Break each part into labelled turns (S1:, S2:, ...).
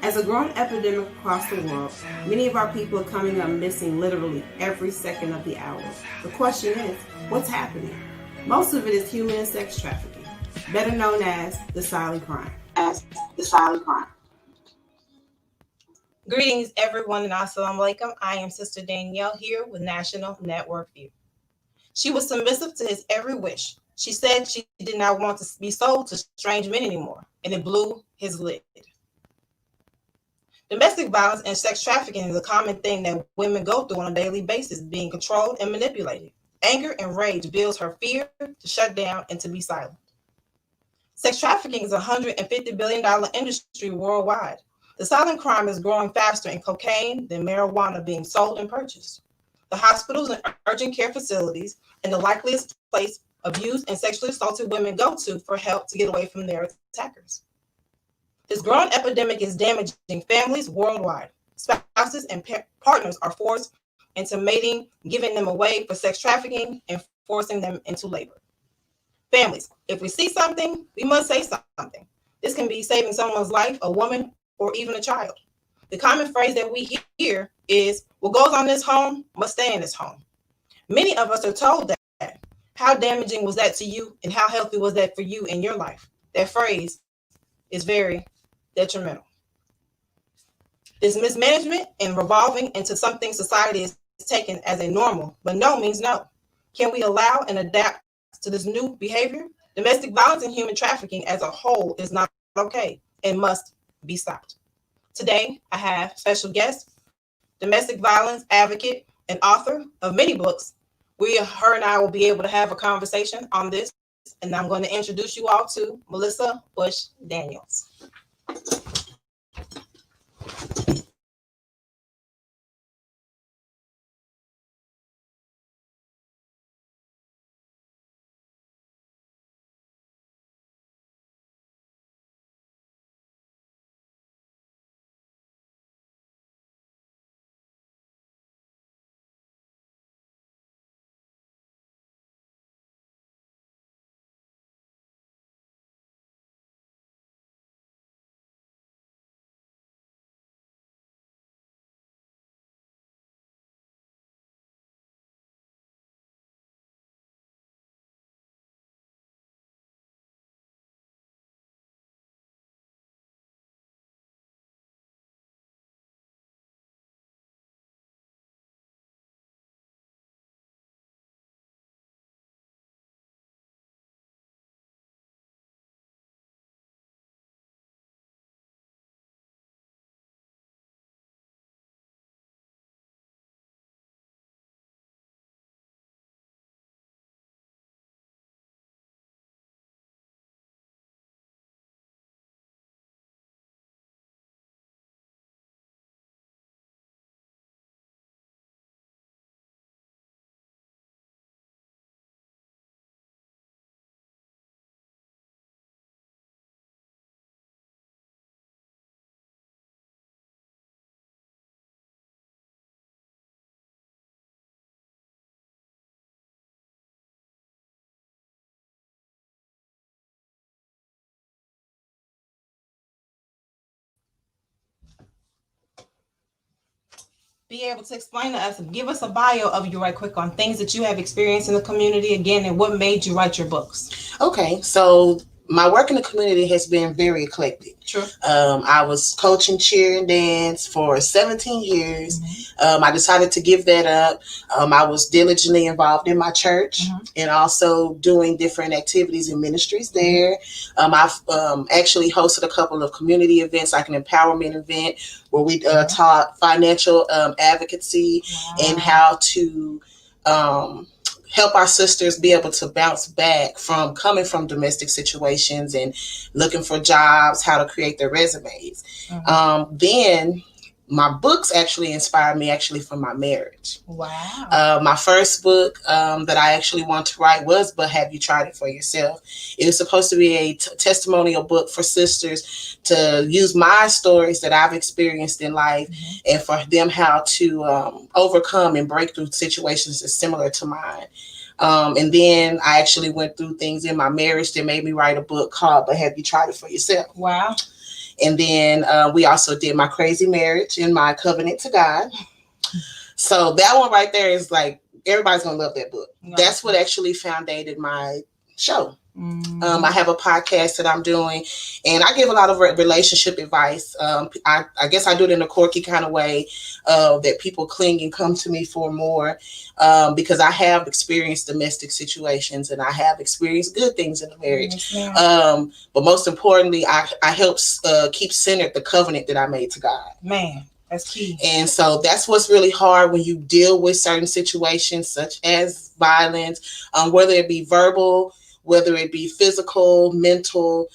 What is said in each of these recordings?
S1: As a growing epidemic across the world, many of our people are coming up missing literally every second of the hour. The question is, what's happening? Most of it is human and sex trafficking, better known as the silent crime.
S2: Greetings, everyone, and assalamu alaikum. I am Sister Danielle here with National Network View. She was submissive to his every wish. She said she did not want to be sold to strange men anymore, and it blew his lid. Domestic violence and sex trafficking is a common thing that women go through on a daily basis, being controlled and manipulated. Anger and rage builds her fear to shut down and to be silent. Sex trafficking is a $150 billion industry worldwide. The silent crime is growing faster in cocaine than marijuana being sold and purchased. The hospitals and urgent care facilities and the likeliest place abused and sexually assaulted women go to for help to get away from their attackers. This growing epidemic is damaging families worldwide. Spouses and partners are forced into mating, giving them away for sex trafficking, and forcing them into labor. Families, if we see something, we must say something. This can be saving someone's life, a woman, or even a child. The common phrase that we hear is, what goes on in this home must stay in this home. Many of us are told that. How damaging was that to you, and how healthy was that for you in your life? That phrase is very detrimental. This mismanagement and revolving into something society is taken as a normal, but no means no. Can we allow and adapt to this new behavior? Domestic violence and human trafficking as a whole is not okay and must be stopped. Today, I have special guest, domestic violence advocate and author of many books. Her and I will be able to have a conversation on this, and I'm going to introduce you all to Melissa Bush Daniels. Be able to explain to us, give us a bio of you right quick on things that you have experienced in the community again, and what made you write your books.
S3: Okay, so my work in the community has been very eclectic.
S2: Sure.
S3: I was coaching cheer and dance for 17 years. I decided to give that up. I was diligently involved in my church and also doing different activities and ministries there. I've actually hosted a couple of community events, like an empowerment event where we taught financial advocacy and how to help our sisters be able to bounce back from coming from domestic situations and looking for jobs, how to create their resumes. Then my books actually inspired me from my marriage.
S2: Wow.
S3: My first book that I actually wanted to write was But Have You Tried It For Yourself? It was supposed to be a testimonial book for sisters to use my stories that I've experienced in life and for them how to overcome and break through situations that's similar to mine. And then I actually went through things in my marriage that made me write a book called But Have You Tried It For Yourself?
S2: Wow.
S3: And then we also did my crazy marriage and my covenant to God. So that one right there is like, everybody's going to love that book. Nice. That's what actually foundated my show. I have a podcast that I'm doing, and I give a lot of relationship advice. I guess I do it in a quirky kind of way that people cling and come to me for more because I have experienced domestic situations and I have experienced good things in the marriage. But most importantly, I help keep centered the covenant that I made to God.
S2: Man, that's key.
S3: And so that's what's really hard when you deal with certain situations such as violence, whether it be verbal, whether it be physical, mental,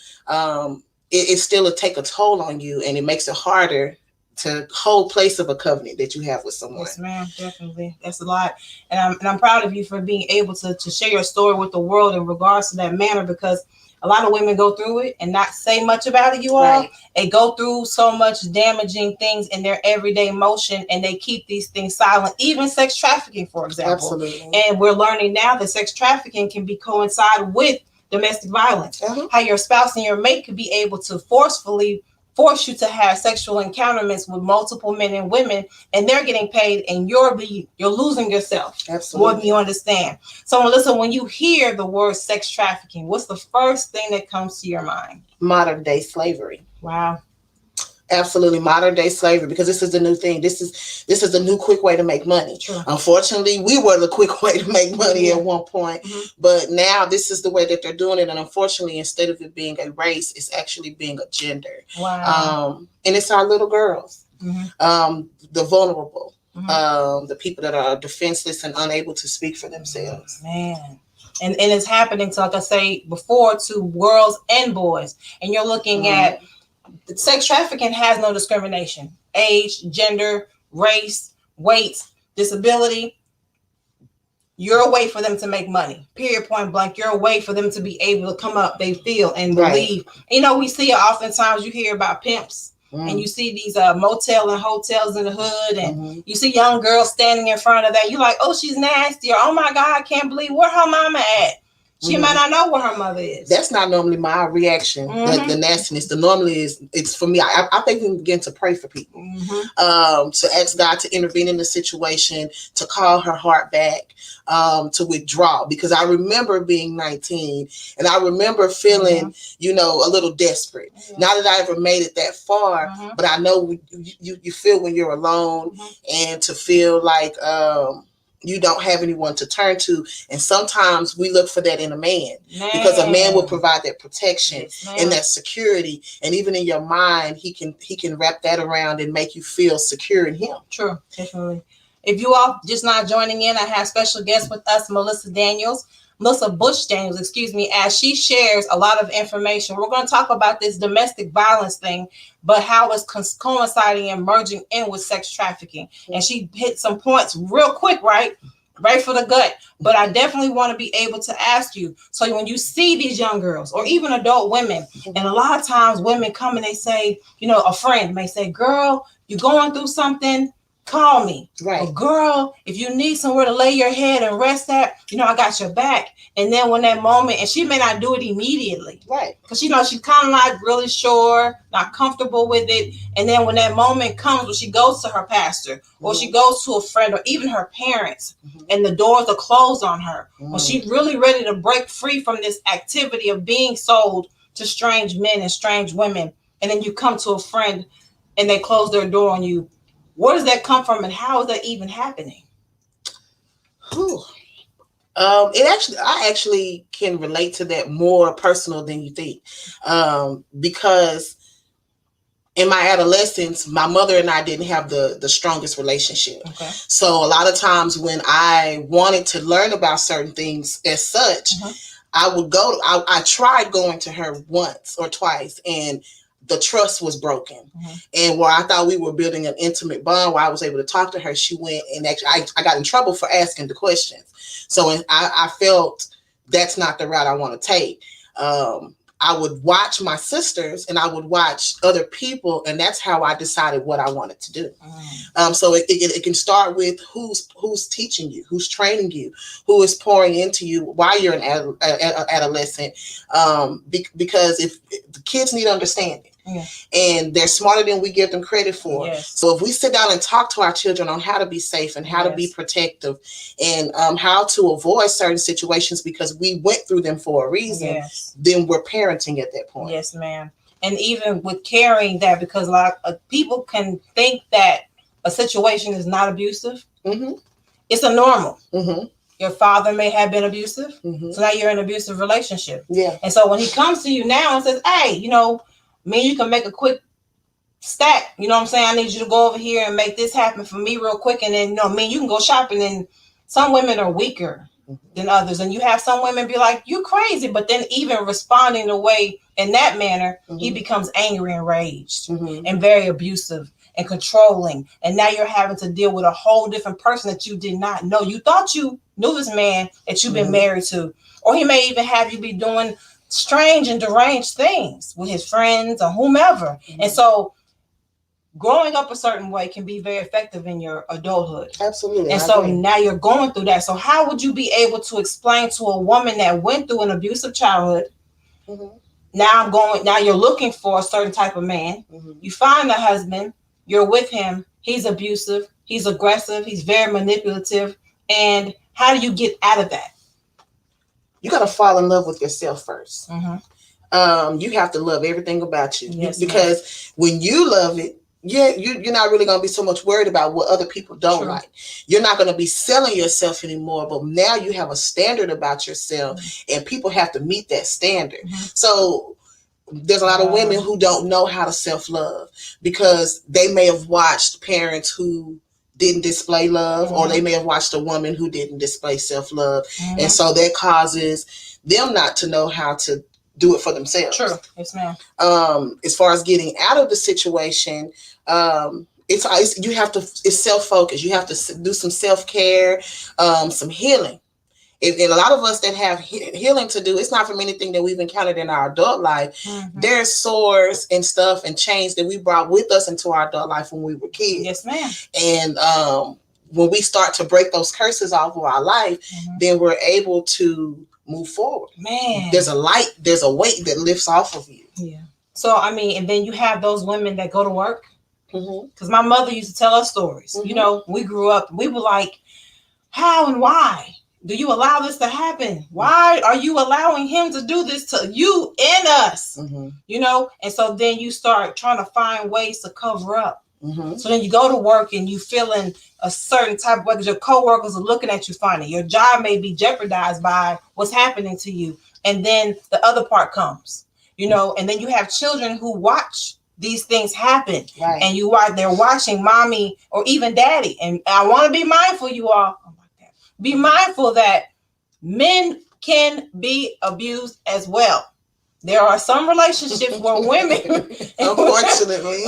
S3: it still take a toll on you, and it makes it harder to hold place of a covenant that you have with someone.
S2: Yes, ma'am, definitely. That's a lot. And I'm proud of you for being able to share your story with the world in regards to that manner, because a lot of women go through it and not say much about it, you all. Right. They go through so much damaging things in their everyday motion, and they keep these things silent, even sex trafficking, for example.
S3: Absolutely.
S2: And we're learning now that sex trafficking can be coincide with domestic violence. How your spouse and your mate could be able to forcefully force you to have sexual encounterments with multiple men and women, and they're getting paid, and you're losing yourself.
S3: Absolutely.
S2: More than you understand. So Melissa, when you hear the word sex trafficking, what's the first thing that comes to your mind?
S3: Modern day slavery.
S2: Wow.
S3: Absolutely, modern day slavery, because this is the new thing. This is the new quick way to make money.
S2: True.
S3: Unfortunately, we were the quick way to make money at one point, but now this is the way that they're doing it. And unfortunately, instead of it being a race, it's actually being a gender.
S2: Wow.
S3: And it's our little girls, the vulnerable, the people that are defenseless and unable to speak for themselves.
S2: Man. And it's happening to, like I say before, to girls and boys. And you're looking at sex trafficking has no discrimination. Age, gender, race, weight, disability. You're a way for them to make money. Period, point blank. You're a way for them to be able to come up, they feel and believe. Right. You know, we see it oftentimes. You hear about pimps. And you see these motel and hotels in the hood, and you see young girls standing in front of that. You're like, oh, she's nasty, or oh my God, I can't believe where her mama at. She might not know where her mother is.
S3: That's not normally my reaction. The nastiness. The normally is, it's for me. I think we begin to pray for people, to ask God to intervene in the situation, to call her heart back, to withdraw. Because I remember being 19, and I remember feeling, you know, a little desperate. Not that I ever made it that far, but I know you feel when you're alone, and to feel like you don't have anyone to turn to. And sometimes we look for that in a man, because a man will provide that protection and that security. And even in your mind, he can wrap that around and make you feel secure in him.
S2: True, definitely. If you all just not joining in, I have special guest with us, Melissa Bush Daniels, as she shares a lot of information. We're going to talk about this domestic violence thing, but how it's coinciding and merging in with sex trafficking. And she hit some points real quick, right for the gut. But I definitely want to be able to ask you, so when you see these young girls or even adult women, and a lot of times women come and they say, you know, a friend may say, girl, you're going through something, call me.
S3: Right.
S2: Or, girl, if you need somewhere to lay your head and rest at, you know, I got your back. And then when that moment, and she may not do it immediately.
S3: Right. Because,
S2: you know, she's kind of not really sure, not comfortable with it. And then when that moment comes, when she goes to her pastor, or she goes to a friend, or even her parents, and the doors are closed on her, when she's really ready to break free from this activity of being sold to strange men and strange women, and then you come to a friend and they close their door on you, where does that come from, and how is that even happening?
S3: I actually can relate to that more personal than you think, because in my adolescence, my mother and I didn't have the strongest relationship. Okay. So a lot of times when I wanted to learn about certain things as such, I would go. I tried going to her once or twice, and the trust was broken. And where I thought we were building an intimate bond where I was able to talk to her, she went and actually I got in trouble for asking the questions. So I felt that's not the route I want to take. I would watch my sisters and I would watch other people, and that's how I decided what I wanted to do. So it can start with who's teaching you, who's training you, who is pouring into you while you're an adolescent. Because if the kids need understanding,
S2: Yeah.
S3: And they're smarter than we give them credit for.
S2: Yes.
S3: So if we sit down and talk to our children on how to be safe and how to be protective and how to avoid certain situations because we went through them for a reason, then we're parenting at that point.
S2: Yes, ma'am. And even with carrying that, because a lot of people can think that a situation is not abusive. Mm-hmm. It's a normal. Mm-hmm. Your father may have been abusive. Mm-hmm. So now you're in an abusive relationship.
S3: Yeah.
S2: And so when he comes to you now and says, hey, you know, me and you can make a quick stack. You know what I'm saying? I need you to go over here and make this happen for me real quick. And then, you know, me and you can go shopping. And some women are weaker than others. And you have some women be like, you crazy. But then even responding the way in that manner, he becomes angry and enraged and very abusive and controlling. And now you're having to deal with a whole different person that you did not know. You thought you knew this man that you've been married to. Or he may even have you be doing strange and deranged things with his friends or whomever. And so growing up a certain way can be very effective in your adulthood.
S3: Absolutely.
S2: And so now you're going through that. So how would you be able to explain to a woman that went through an abusive childhood? Now you're looking for a certain type of man. You find a husband, you're with him, he's abusive, he's aggressive, he's very manipulative. And how do you get out of that?
S3: You got to fall in love with yourself first. You have to love everything about you.
S2: Yes,
S3: because when you love it, you're not really going to be so much worried about what other people don't like. You're not going to be selling yourself anymore, but now you have a standard about yourself and people have to meet that standard. So there's a lot of women who don't know how to self-love because they may have watched parents who didn't display love or they may have watched a woman who didn't display self-love. And so that causes them not to know how to do it for themselves.
S2: True. Yes, ma'am.
S3: As far as getting out of the situation, it's self-focused. You have to do some self-care, some healing. And a lot of us that have healing to do, it's not from anything that we've encountered in our adult life. There's sores and stuff and chains that we brought with us into our adult life when we were kids.
S2: Yes, ma'am.
S3: And when we start to break those curses off of our life, then we're able to move forward.
S2: Man,
S3: there's a light, there's a weight that lifts off of you.
S2: Yeah. So I mean, and then you have those women that go to work. Because my mother used to tell us stories. You know, we grew up, we were like, how and why do you allow this to happen? Why are you allowing him to do this to you and us? You know, and so then you start trying to find ways to cover up. So then you go to work and you feeling a certain type of way because your coworkers are looking at you funny. Your job may be jeopardized by what's happening to you. And then the other part comes, you know, and then you have children who watch these things happen. And they're watching mommy or even daddy. And I want to be mindful, you all. Oh my God. Be mindful that men can be abused as well. There are some relationships where women,
S3: unfortunately,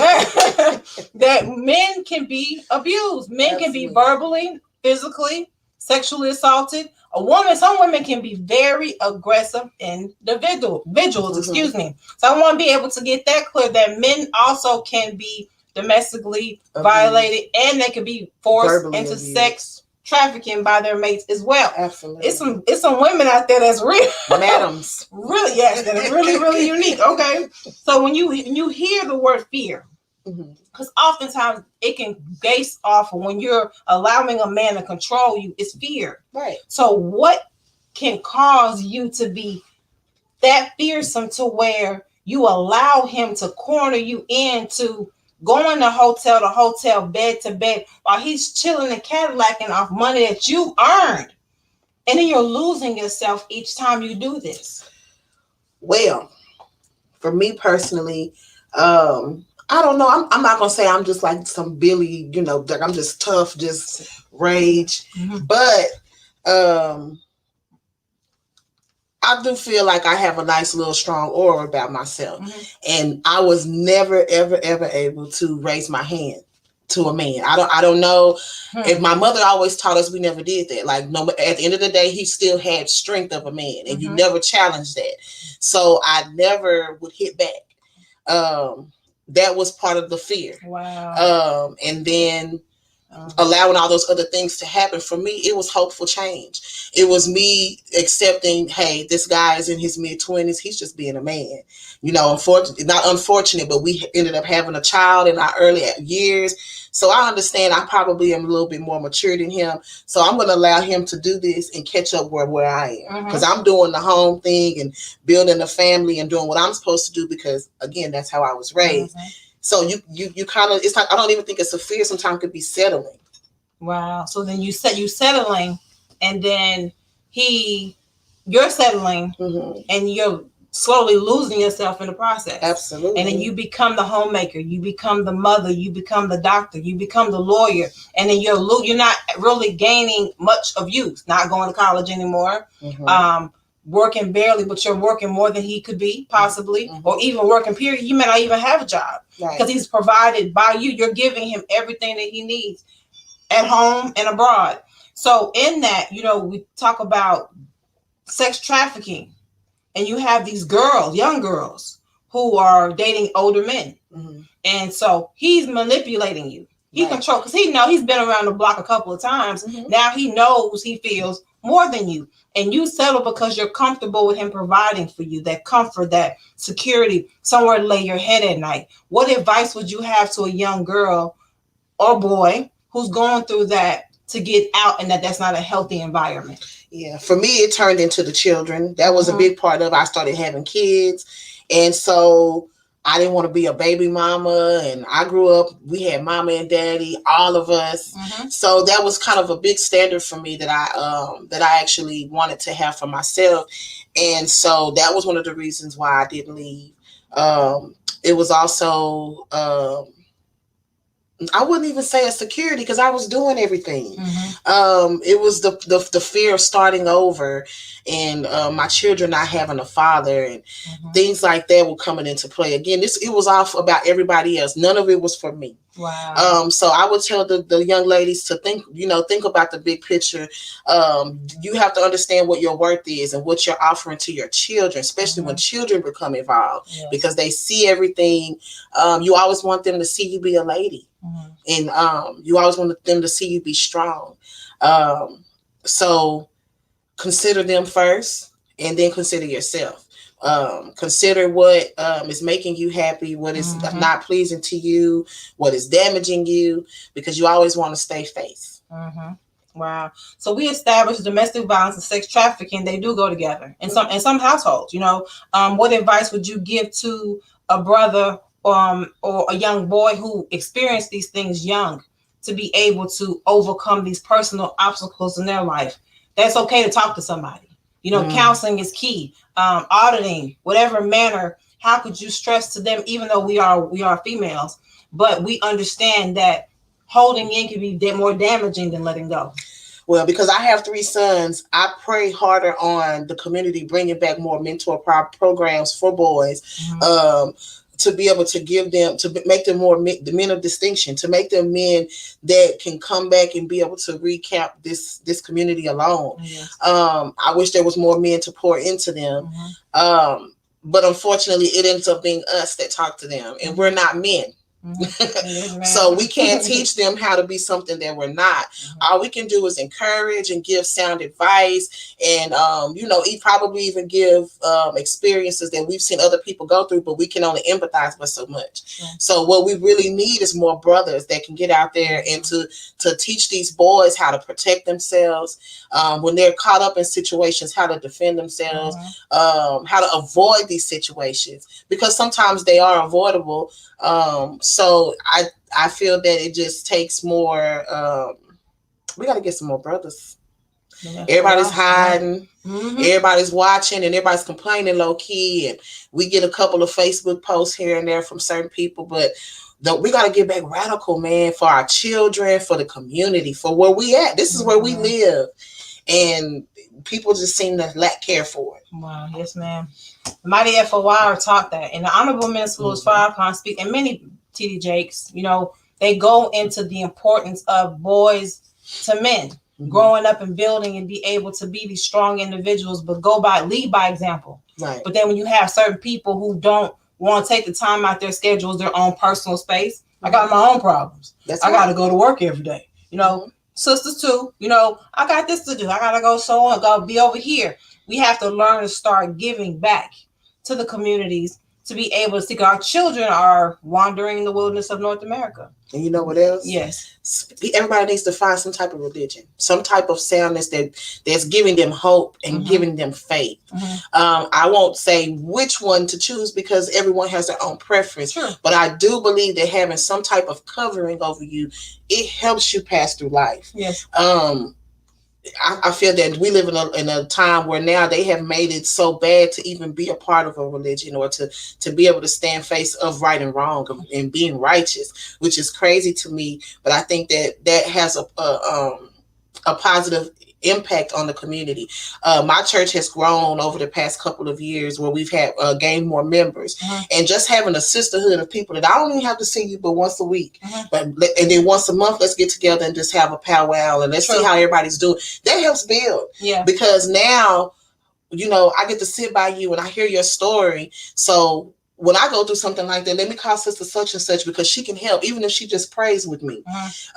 S2: that men can be abused. Men can be verbally, physically, sexually assaulted. Some women can be very aggressive individuals, excuse me. So I want to be able to get that clear that men also can be domestically violated and they can be forced verbally into abused. Sex trafficking by their mates as well.
S3: Absolutely.
S2: It's some women out there that's real.
S3: Madams.
S2: Really, yes, that is really, really unique. Okay. So when you hear the word fear, because oftentimes it can base off of when you're allowing a man to control you, it's fear.
S3: Right.
S2: So what can cause you to be that fearsome to where you allow him to corner you into going to hotel to hotel, bed to bed, while he's chilling and Cadillacing off money that you earned. And then you're losing yourself each time you do this.
S3: Well, for me personally, I don't know. I'm not going to say I'm just like some Billy, you know, like I'm just tough, just rage. But I do feel like I have a nice little strong aura about myself. And I was never, ever, ever able to raise my hand to a man. I don't know if my mother always taught us we never did that. Like, no, at the end of the day, he still had strength of a man and you never challenged that. So I never would hit back. That was part of the fear.
S2: Wow.
S3: And then allowing all those other things to happen. For me, it was hopeful change. It was me accepting, hey, this guy is in his mid-20s. He's just being a man. You know, not unfortunate, but we ended up having a child in our early years. So I understand I probably am a little bit more mature than him. So I'm going to allow him to do this and catch up where I am. Because I'm doing the home thing and building a family and doing what I'm supposed to do because, again, that's how I was raised. So you kind of, it's like, I don't even think it's a fear. Sometimes it could be settling.
S2: Wow. So then you settling, and then you're settling, and you're slowly losing yourself in the process.
S3: Absolutely.
S2: And then you become the homemaker, you become the mother, you become the doctor, you become the lawyer, and then you're not really gaining much of you. Not going to college anymore. Working barely, but you're working more than he could be, possibly, or even working period. You may not even have a job because he's provided by you. You're giving him everything that he needs at home and abroad. So in that, you know, we talk about sex trafficking, and you have these girls, young girls, who are dating older men. And so he's manipulating you. He controls, because he's been around the block a couple of times. Now he knows, he feels more than you. And you settle because you're comfortable with him providing for you, that comfort, that security, somewhere to lay your head at night. What advice would you have to a young girl or boy who's going through that to get out, and that's not a healthy environment?
S3: Yeah, for me, it turned into the children. That was a big part of it. I started having kids. And so I didn't want to be a baby mama, and I grew up, we had mama and daddy, all of us. So that was kind of a big standard for me that I actually wanted to have for myself. And so that was one of the reasons why I didn't leave. It was also, I wouldn't even say a security because I was doing everything. It was the fear of starting over, and my children not having a father, and things like that were coming into play. Again, it was off about everybody else. None of it was for me.
S2: Wow.
S3: So I would tell the young ladies to think about the big picture. You have to understand what your worth is and what you're offering to your children, especially when children become involved, because they see everything. You always want them to see you be a lady. And you always want them to see you be strong. So consider them first, and then consider yourself. Consider what is making you happy, what is not pleasing to you, what is damaging you, because you always want to stay faith.
S2: Wow. So we established domestic violence and sex trafficking, they do go together in some households. What advice would you give to a brother or a young boy who experienced these things young to be able to overcome these personal obstacles in their life? That's okay to talk to somebody. Counseling is key. Auditing, whatever manner. How could you stress to them, even though we are females, but we understand that holding in can be more damaging than letting go?
S3: Well, because I have 3 sons, I pray harder on the community bringing back more mentor programs for boys. To be able to give them, to make them more the men of distinction, to make them men that can come back and be able to recap this community alone. I wish there was more men to pour into them. But unfortunately, it ends up being us that talk to them, and we're not men. So we can't teach them how to be something that we're not. All we can do is encourage and give sound advice, and probably even give experiences that we've seen other people go through, but we can only empathize with so much. So what we really need is more brothers that can get out there and to teach these boys how to protect themselves when they're caught up in situations, how to defend themselves, how to avoid these situations, because sometimes they are avoidable. So I feel that it just takes more. We got to get some more brothers. Everybody's hiding. Everybody's watching, and everybody's complaining low key. And we get a couple of Facebook posts here and there from certain people, but we got to get back radical, man, for our children, for the community, for where we at. This is where we live, and people just seem to lack care for it.
S2: Wow. Yes, ma'am. Mighty FOI taught that, and the Honorable Minister Louis Farrakhan speak, and many TD Jakes, they go into the importance of boys to men growing up and building and be able to be these strong individuals, but lead by example. But then when you have certain people who don't want to take the time out their schedules, their own personal space, I got my own problems. I got to go to work every day. You know, sisters too. You know, I got this to do. I gotta go go be over here. We have to learn to start giving back to the communities to be able to see. Our children are wandering in the wilderness of North America.
S3: And you know what else?
S2: Yes.
S3: Everybody needs to find some type of religion, some type of soundness that's giving them hope and giving them faith. I won't say which one to choose because everyone has their own preference.
S2: Sure.
S3: But I do believe that having some type of covering over you, it helps you pass through life.
S2: Yes.
S3: I feel that we live in a time where now they have made it so bad to even be a part of a religion or to be able to stand face of right and wrong and being righteous, which is crazy to me. But I think that has a positive impact on the community. My church has grown over the past couple of years where we've had gained more members, and just having a sisterhood of people that I don't even have to see you but once a week, and then once a month let's get together and just have a powwow and let's see how everybody's doing. That helps build, because now I get to sit by you and I hear your story. So when I go through something like that, let me call sister such and such because she can help, even if she just prays with me.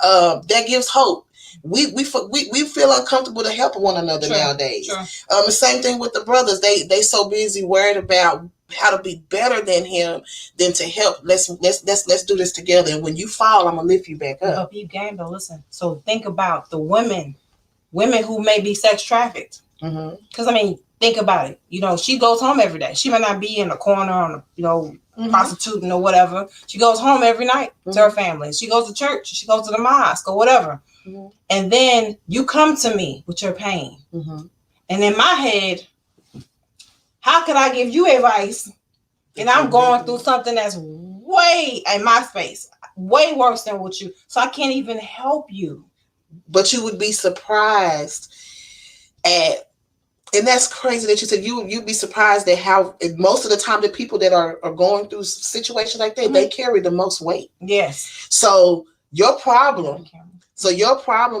S3: That gives hope. We feel uncomfortable to help one another nowadays. The same thing with the brothers. They so busy worried about how to be better than him than to help. Let's do this together. And when you fall, I'm gonna lift you back up.
S2: You game though. Listen. So think about the women who may be sex trafficked. Because I mean, think about it. She goes home every day. She might not be in the corner on prostituting or whatever. She goes home every night to her family. She goes to church. She goes to the mosque or whatever. And then you come to me with your pain. And in my head, how could I give you advice? And I'm going through something that's way in my space, way worse than what you. So I can't even help you.
S3: But you would be surprised at, and that's crazy that you said you'd be surprised at how most of the time the people that are going through situations like that, they carry the most weight. Yes. So your problem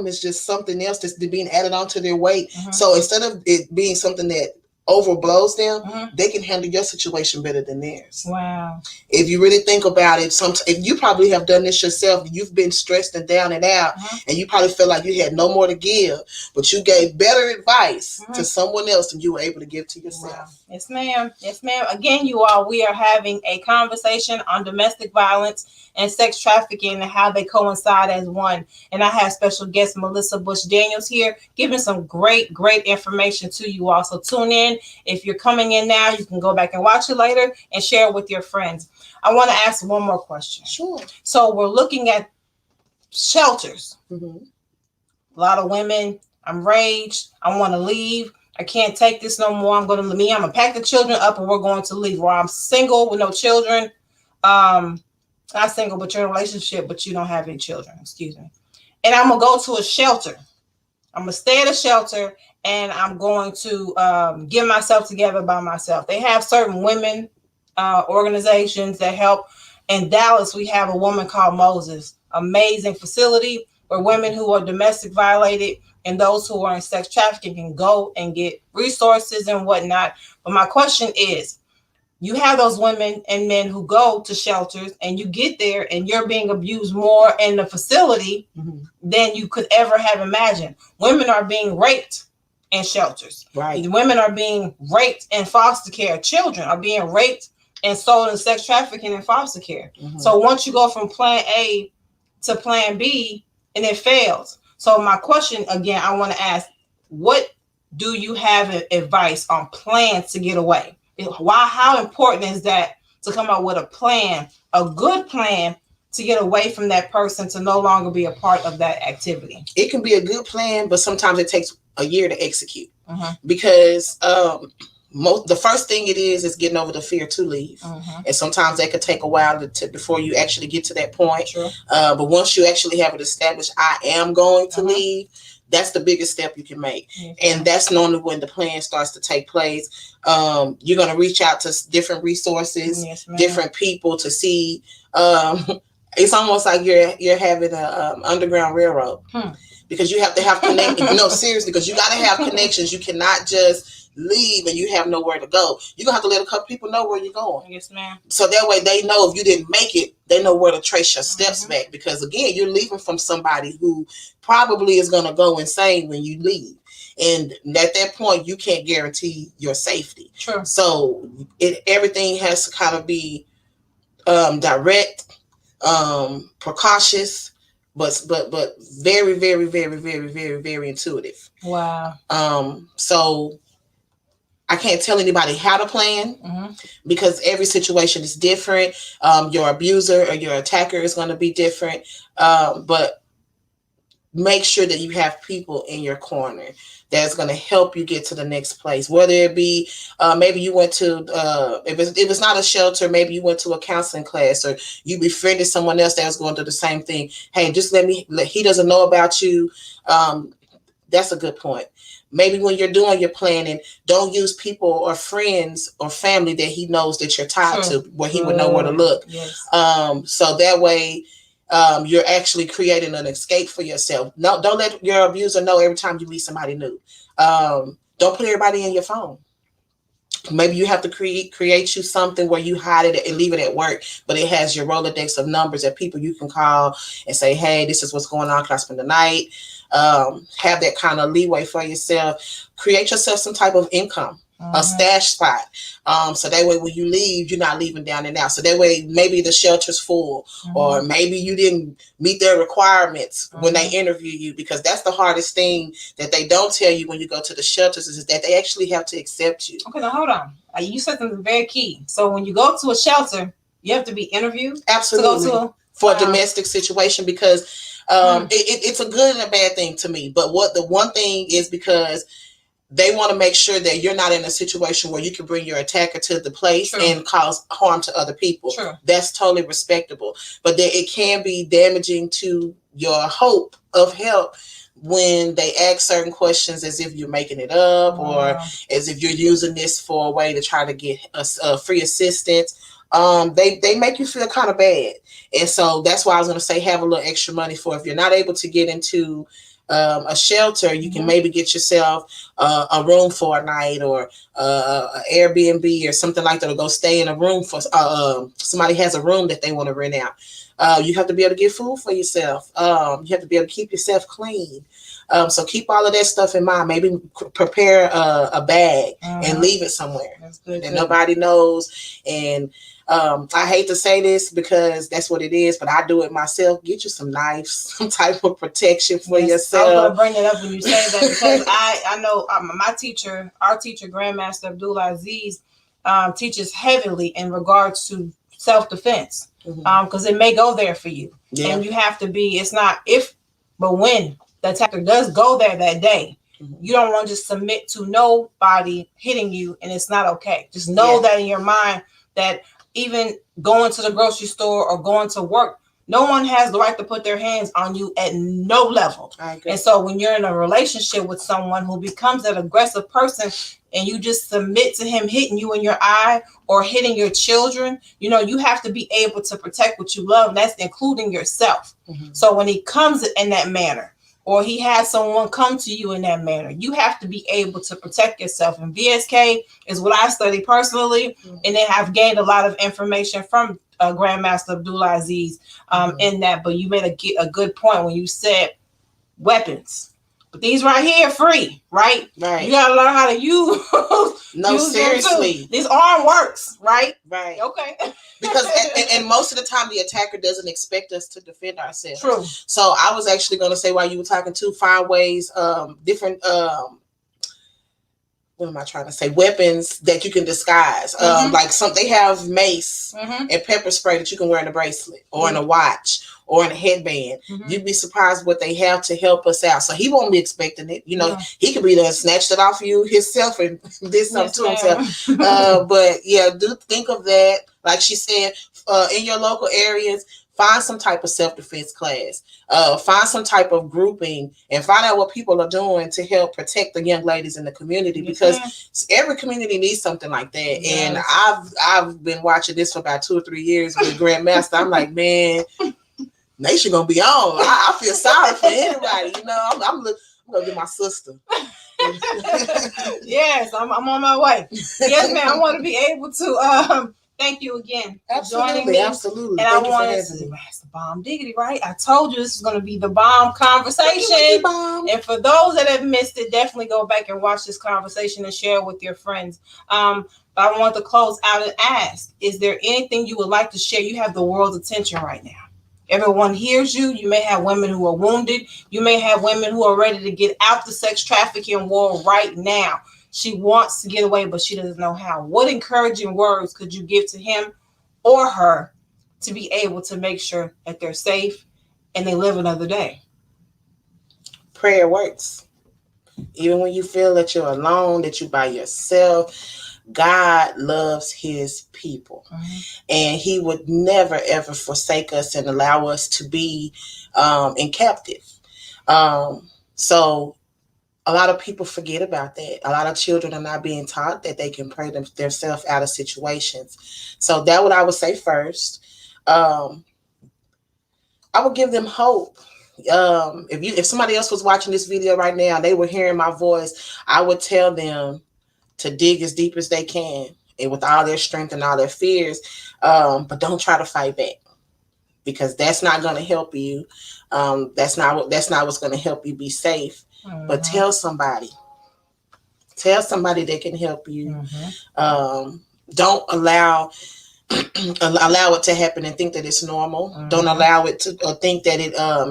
S3: is just something else that's being added onto their weight. So instead of it being something that overblows them, they can handle your situation better than theirs. Wow. If you really think about it, if you probably have done this yourself, you've been stressed and down and out, and you probably feel like you had no more to give, but you gave better advice to someone else than you were able to give to yourself. Wow.
S2: Yes, ma'am. Yes, ma'am. Again, you all, we are having a conversation on domestic violence and sex trafficking and how they coincide as one. And I have special guest Melissa Bush Daniels here giving some great information to you all. So tune in. If you're coming in now, you can go back and watch it later and share it with your friends. I want to ask one more question.
S3: Sure.
S2: So we're looking at shelters. A lot of women, I'm raged. I want to leave. I can't take this no more. I'm going to pack the children up and we're going to leave. Or I'm single with no children. Not single, but you're in a relationship, but you don't have any children. Excuse me. And I'm going to go to a shelter. I'm going to stay at a shelter and I'm going to get myself together by myself. They have certain women organizations that help. In Dallas, we have a woman called Moses. Amazing facility where women who are domestic violated and those who are in sex trafficking can go and get resources and whatnot. But my question is, you have those women and men who go to shelters and you get there and you're being abused more in the facility than you could ever have imagined. Women are being raped in shelters.
S3: Right.
S2: Women are being raped in foster care. Children are being raped and sold in sex trafficking and foster care. So once you go from plan A to plan B and it fails. So my question again, I want to ask, what do you have advice on plans to get away? How important is that to come up with a plan, a good plan to get away from that person to no longer be a part of that activity?
S3: It can be a good plan, but sometimes it takes a year to execute because the first thing it is getting over the fear to leave. And sometimes that could take a while before you actually get to that point.
S2: Sure.
S3: But once you actually have it established, I am going to leave, that's the biggest step you can make. And that's normally when the plan starts to take place. You're going to reach out to different resources, different people to see. It's almost like you're having an underground railroad because you have to have connections. No, seriously, because you got to have connections. You cannot just leave and you have nowhere to go, you're gonna have to let a couple people know where you're going.
S2: Yes, ma'am.
S3: So that way they know if you didn't make it, they know where to trace your steps back. Because again, you're leaving from somebody who probably is gonna go insane when you leave. And at that point, you can't guarantee your safety.
S2: True.
S3: So everything has to kind of be direct, precautious, but very, very, very, very, very, very intuitive.
S2: Wow.
S3: So I can't tell anybody how to plan because every situation is different. Your abuser or your attacker is going to be different. But make sure that you have people in your corner that's going to help you get to the next place. Whether it be maybe you went to, if it's not a shelter, maybe you went to a counseling class or you befriended someone else that was going through the same thing. Hey, just he doesn't know about you. That's a good point. Maybe when you're doing your planning, don't use people or friends or family that he knows that you're tied to, where he would know where to look. Yes. So that way, you're actually creating an escape for yourself. No, don't let your abuser know every time you meet somebody new. Don't put everybody in your phone. Maybe you have to create you something where you hide it and leave it at work, but it has your Rolodex of numbers of people you can call and say, hey, this is what's going on. Can I spend the night? Have that kind of leeway for yourself. Create yourself some type of income. A stash spot. So that way when you leave, you're not leaving down and out. So that way maybe the shelter's full or maybe you didn't meet their requirements when they interview you, because that's the hardest thing that they don't tell you when you go to the shelters is that they actually have to accept you.
S2: Okay, now hold on. You said something very key. So when you go to a shelter, you have to be interviewed?
S3: Absolutely. For a domestic situation, because it's a good and a bad thing to me. But what the one thing is, because they want to make sure that you're not in a situation where you can bring your attacker to the place and cause harm to other people. That's totally respectable. But it can be damaging to your hope of help when they ask certain questions as if you're making it up or as if you're using this for a way to try to get free assistance. They make you feel kind of bad. And so that's why I was going to say have a little extra money for if you're not able to get into a shelter, you can maybe get yourself a room for a night or an Airbnb or something like that, or go stay in a room for somebody has a room that they want to rent out. You have to be able to get food for yourself. You have to be able to keep yourself clean. So keep all of that stuff in mind. Maybe prepare a bag and leave it somewhere that nobody knows. And I hate to say this because that's what it is, but I do it myself. Get you some knives, some type of protection for yourself.
S2: I was going to bring it up when you say that because I know our teacher, Grandmaster Abdullah Aziz, teaches heavily in regards to self-defense because it may go there for you. And you have to be, it's not if, but when the attacker does go there that day, you don't want to just submit to nobody hitting you, and it's not okay. Just know that in your mind that even going to the grocery store or going to work, no one has the right to put their hands on you at no level. And so when you're in a relationship with someone who becomes that aggressive person and you just submit to him hitting you in your eye or hitting your children, you have to be able to protect what you love, and that's including yourself. So when he comes in that manner, or he has someone come to you in that manner, you have to be able to protect yourself. And VSK is what I study personally, and then I've gained a lot of information from Grandmaster Abdullah Aziz in that. But you made a good point when you said weapons. But these right here, free, right? You got to learn how to use
S3: seriously.
S2: This arm works, right?
S3: Okay. Because and most of the time the attacker doesn't expect us to defend ourselves.
S2: True.
S3: So I was actually going to say while you were talking to find ways, different what am I trying to say? Weapons that you can disguise. Like they have mace and pepper spray that you can wear in a bracelet or in a watch or in a headband. You'd be surprised what they have to help us out. So he won't be expecting it. He could be done snatched it off you himself and did something to himself. But yeah, do think of that. Like she said, in your local areas, find some type of self-defense class. Find some type of grouping and find out what people are doing to help protect the young ladies in the community, because every community needs something like that. And I've been watching this for about 2 or 3 years with Grandmaster. I'm like, man, nation gonna be on. I feel sorry for anybody. I'm gonna get my sister.
S2: Yes, I'm on my way. Yes, ma'am. I want to be able to thank you again for joining me.
S3: Absolutely.
S2: And
S3: Thank
S2: I wanted to ask the bomb diggity, right? I told you this is going to be the bomb conversation.
S3: Bomb.
S2: And for those that have missed it, definitely go back and watch this conversation and share it with your friends. But I want to close out and ask, is there anything you would like to share? You have the world's attention right now. Everyone hears you. You may have women who are wounded. You may have women who are ready to get out the sex trafficking world right now. She wants to get away, but she doesn't know how. What encouraging words could you give to him or her to be able to make sure that they're safe and they live another day?
S3: Prayer works. Even when you feel that you're alone, that you're by yourself, God loves his people. And he would never, ever forsake us and allow us to be in captive. So a lot of people forget about that. A lot of children are not being taught that they can pray themselves out of situations. So that's what I would say first. I would give them hope. If somebody else was watching this video right now, they were hearing my voice, I would tell them to dig as deep as they can and with all their strength and all their fears. But don't try to fight back, because that's not going to help you. That's not what's going to help you be safe. But tell somebody that can help you. Don't allow it to happen and think that it's normal. Don't allow it to think that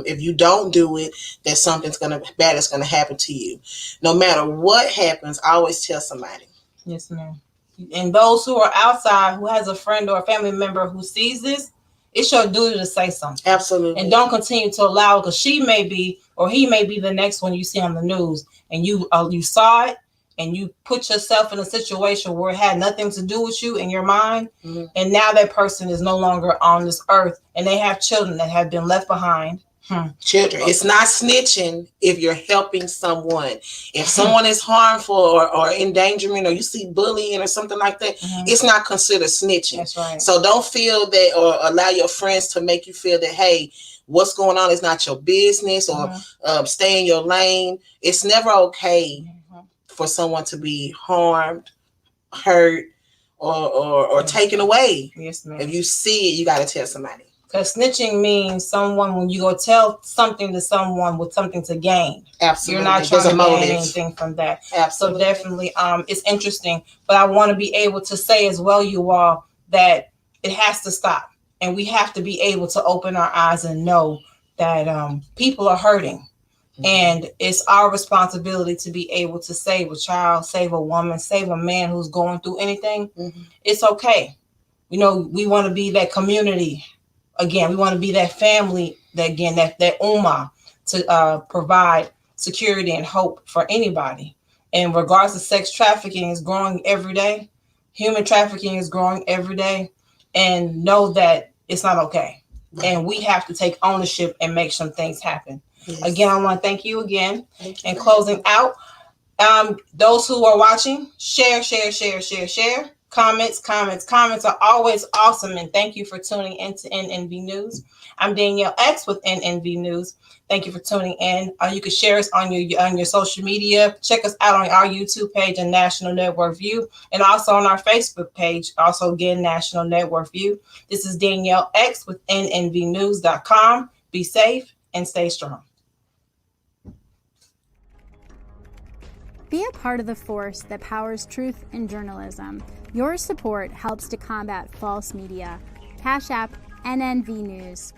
S3: if you don't do it, that something's bad is gonna happen to you. No matter what happens, always tell somebody.
S2: Yes, ma'am. And those who are outside, who has a friend or a family member who sees this, it's your duty to say something.
S3: Absolutely.
S2: And don't continue to allow it, because she may be, or he may be the next one you see on the news, and you saw it, and you put yourself in a situation where it had nothing to do with you in your mind, and now that person is no longer on this earth, and they have children that have been left behind.
S3: Children, it's not snitching if you're helping someone. If someone is harmful or endangerment, or you see bullying or something like that, it's not considered snitching.
S2: That's right.
S3: So don't feel that, or allow your friends to make you feel that, hey, what's going on is not your business, or stay in your lane. It's never okay for someone to be harmed, hurt, or taken away.
S2: Yes, ma'am.
S3: If you see it, you got to tell somebody.
S2: Because snitching means someone, when you go tell something to someone with something to gain.
S3: Absolutely.
S2: You're not trying to gain anything from that.
S3: Absolutely.
S2: So definitely, it's interesting. But I want to be able to say as well, you all, that it has to stop. And we have to be able to open our eyes and know that people are hurting. And it's our responsibility to be able to save a child, save a woman, save a man who's going through anything. It's okay. We want to be that community. Again, we want to be that family, that ummah, to provide security and hope for anybody. And regards to sex trafficking is growing every day. Human trafficking is growing every day. And know that it's not okay. Right. And we have to take ownership and make some things happen. Yes. Again, I want to thank you again. And closing out, those who are watching, share. Comments are always awesome, and thank you for tuning into NNV News. I'm Danielle X with NNV News. Thank you for tuning in. You can share us on your social media. Check us out on our YouTube page and National Network View, and also on our Facebook page, also again National Network View. This is Danielle X with NNVnews.com. Be safe and stay strong.
S4: Be a part of the force that powers truth in journalism. Your support helps to combat false media. Cash App NNV News.